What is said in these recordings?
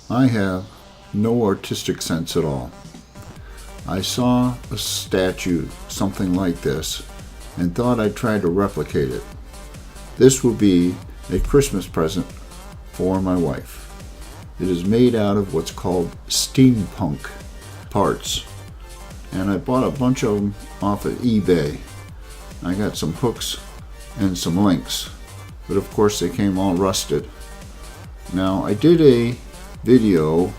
I have no artistic sense at all. I saw a statue, something like this, and thought I'd try to replicate it. This will be a Christmas present for my wife. It is made out of what's called steampunk parts, and I bought a bunch of them off of eBay. I got some hooks and some links, but of course they came all rusted. Now, I did a video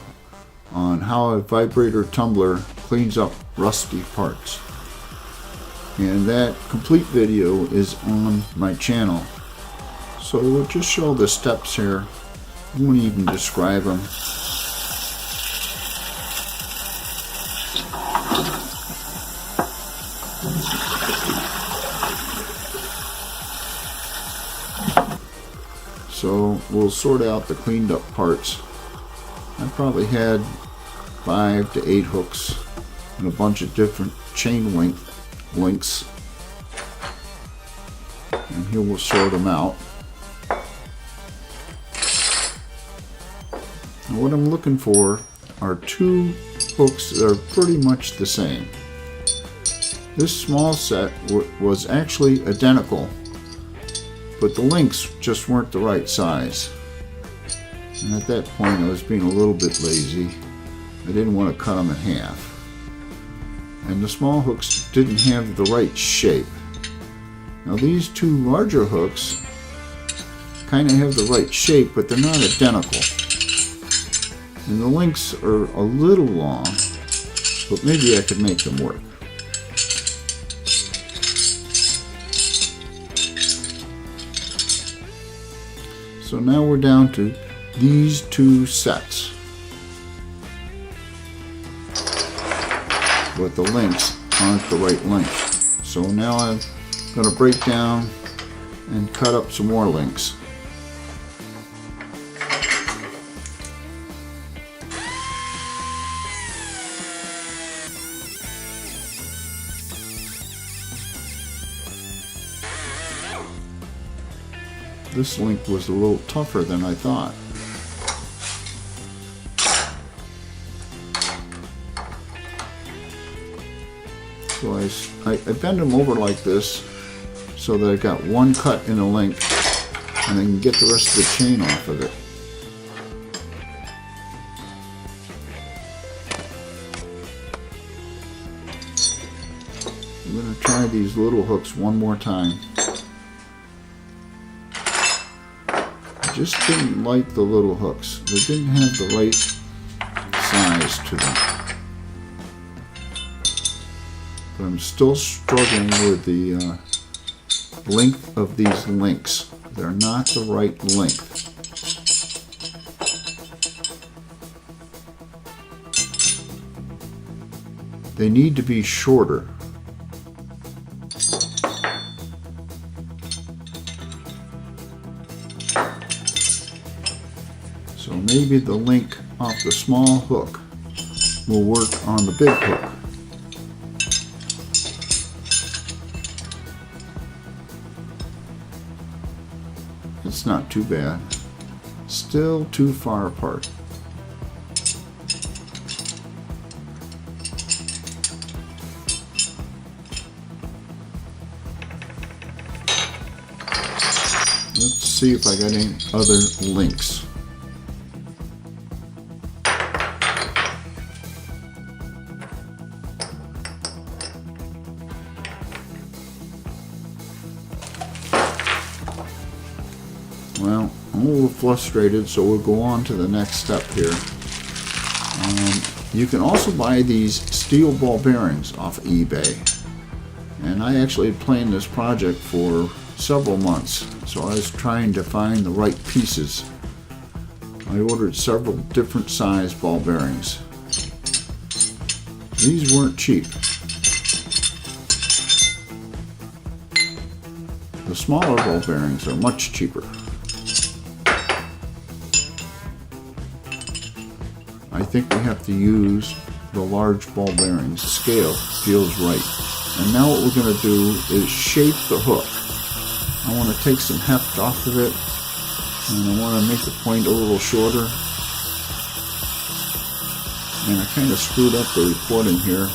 on how a vibrator tumbler cleans up rusty parts, and that complete video is on my channel. So we'll just show the steps here. I won't even describe them. So we'll sort out the cleaned up parts. I probably had 5 to 8 hooks and a bunch of different chain links. And here we'll sort them out. Now what I'm looking for are 2 hooks that are pretty much the same. This small set was actually identical, but the links just weren't the right size. And at that point I was being a little bit lazy. I didn't want to cut them in half. And the small hooks didn't have the right shape. Now these 2 larger hooks kind of have the right shape, but they're not identical. And the links are a little long, but maybe I could make them work. So now we're down to these 2 sets, but the links aren't the right length. So now I'm going to break down and cut up some more links. This link was a little tougher than I thought. So I bend them over like this so that I got one cut in a link and I can get the rest of the chain off of it. I'm going to try these little hooks one more time. Just didn't like the little hooks. They didn't have the right size to them. But I'm still struggling with the length of these links. They're not the right length. They need to be shorter. So maybe the link off the small hook will work on the big hook. It's not too bad. Still too far apart. Let's see if I got any other links. Well, I'm a little frustrated, so we'll go on to the next step here. You can also buy these steel ball bearings off eBay. And I actually had planned this project for several months, so I was trying to find the right pieces. I ordered several different size ball bearings. These weren't cheap. The smaller ball bearings are much cheaper. I think we have to use the large ball bearings. The scale feels right. And now what we're going to do is shape the hook. I want to take some heft off of it, and I want to make the point a little shorter. And I kind of screwed up the recording here.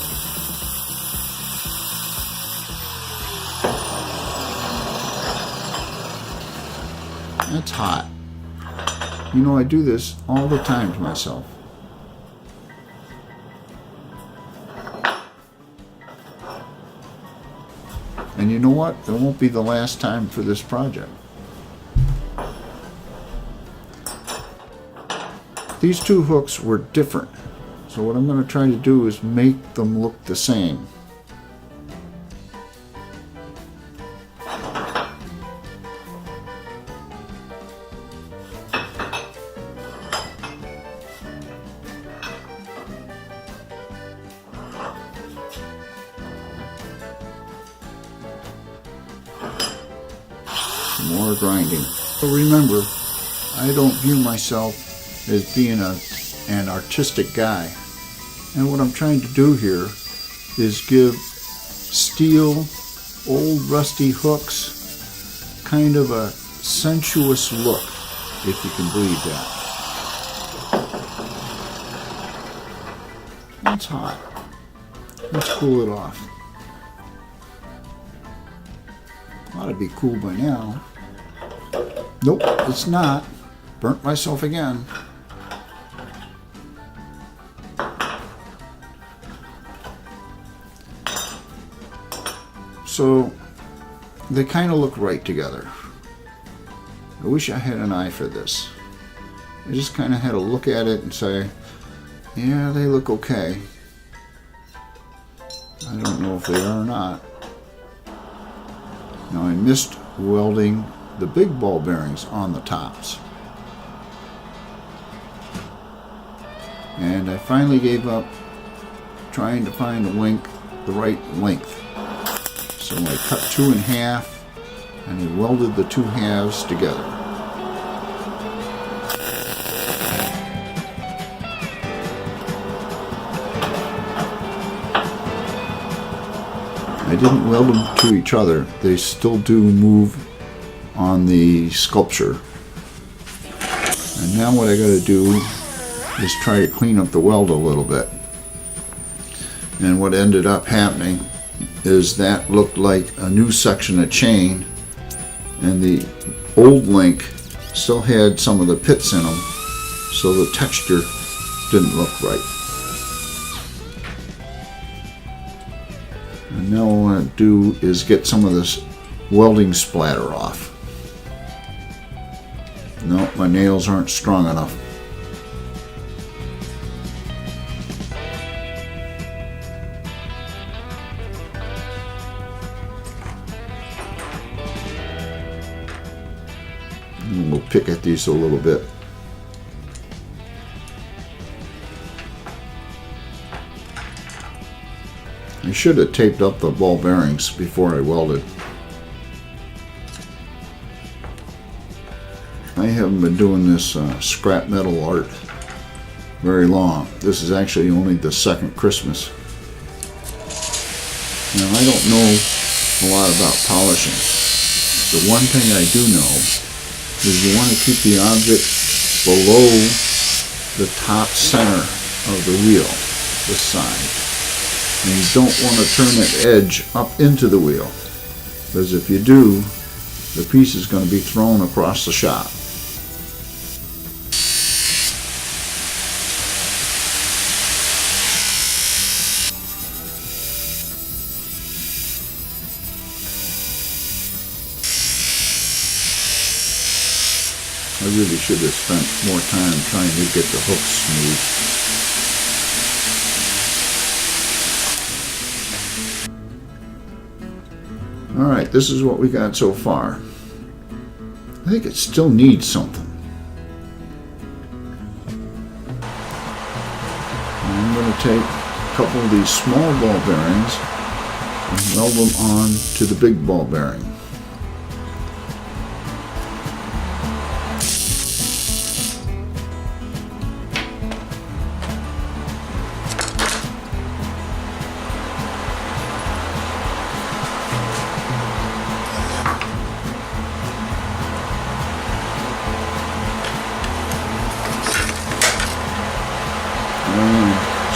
That's hot. You know, I do this all the time to myself. And you know what? It won't be the last time for this project. These two hooks were different. So what I'm going to try to do is make them look the same. More grinding. So remember, I don't view myself as being an artistic guy. And what I'm trying to do here is give steel, old rusty hooks kind of a sensuous look, if you can believe that. That's hot. Let's cool it off. Ought to be cool by now. Nope, it's not. Burnt myself again. So they kind of look right together. I wish I had an eye for this. I just kind of had to look at it and say, yeah, they look okay. I don't know if they are or not. Now I missed welding the big ball bearings on the tops. And I finally gave up trying to find the right length. So I cut two in half and I welded the two halves together. I didn't weld them to each other. They still do move on the sculpture. And now what I got to do is try to clean up the weld a little bit. And what ended up happening is that looked like a new section of chain, and the old link still had some of the pits in them, so the texture didn't look right. And now what I want to do is get some of this welding splatter off. No, my nails aren't strong enough. And we'll pick at these a little bit. I should have taped up the ball bearings before I welded. I haven't been doing this scrap metal art very long. This is actually only the second Christmas. Now I don't know a lot about polishing. The one thing I do know is you want to keep the object below the top center of the wheel, this side. And you don't want to turn that edge up into the wheel, because if you do, the piece is going to be thrown across the shop. I really should have spent more time trying to get the hooks smooth. Alright, this is what we got so far. I think it still needs something. I'm going to take a couple of these small ball bearings and weld them on to the big ball bearing.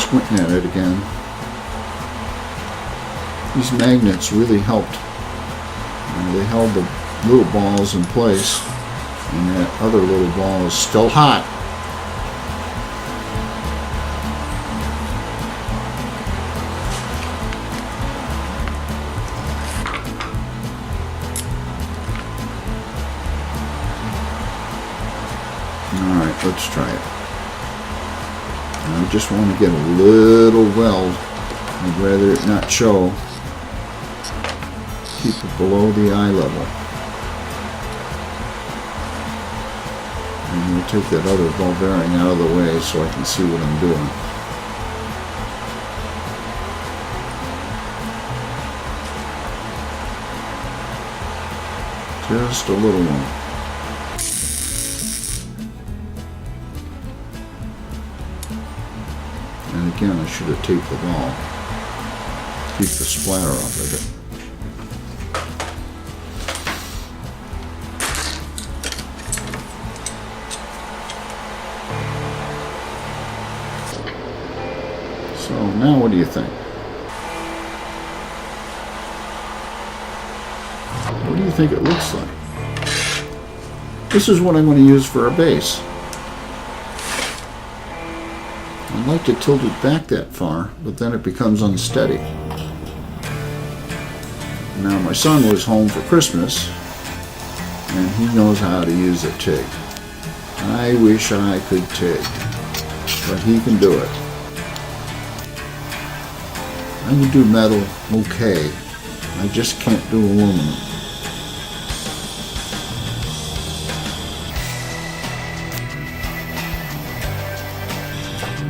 squinting at it again. These magnets really helped. They held the little balls in place, and that other little ball is still hot. Alright, let's try it. I just want to get a little weld. I'd rather it not show. Keep it below the eye level. And we'll take that other ball bearing out of the way so I can see what I'm doing. Just a little one. And again, I should have taped the ball. Keep the splatter off of it. So now what do you think? What do you think it looks like? This is what I'm going to use for a base. I'd like to tilt it back that far, but then it becomes unsteady. Now my son was home for Christmas, and he knows how to use a TIG. I wish I could TIG, but he can do it. I can do metal okay, I just can't do aluminum.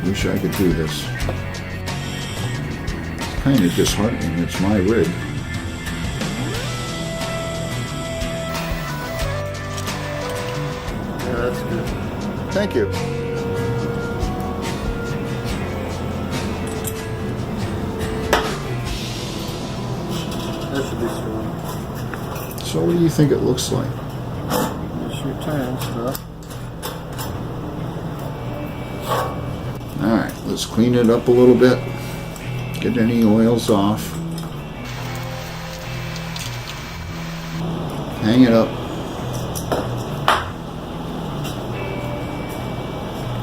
Wish I could do this. It's kind of disheartening, it's my rig. Yeah, that's good. Thank you. That should be strong. So what do you think it looks like? Just your tan stuff. Alright, let's clean it up a little bit. Get any oils off. Hang it up.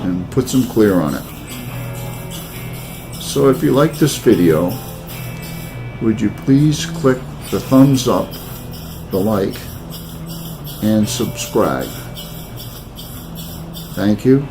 And put some clear on it. So if you like this video, would you please click the thumbs up, the like, and subscribe. Thank you.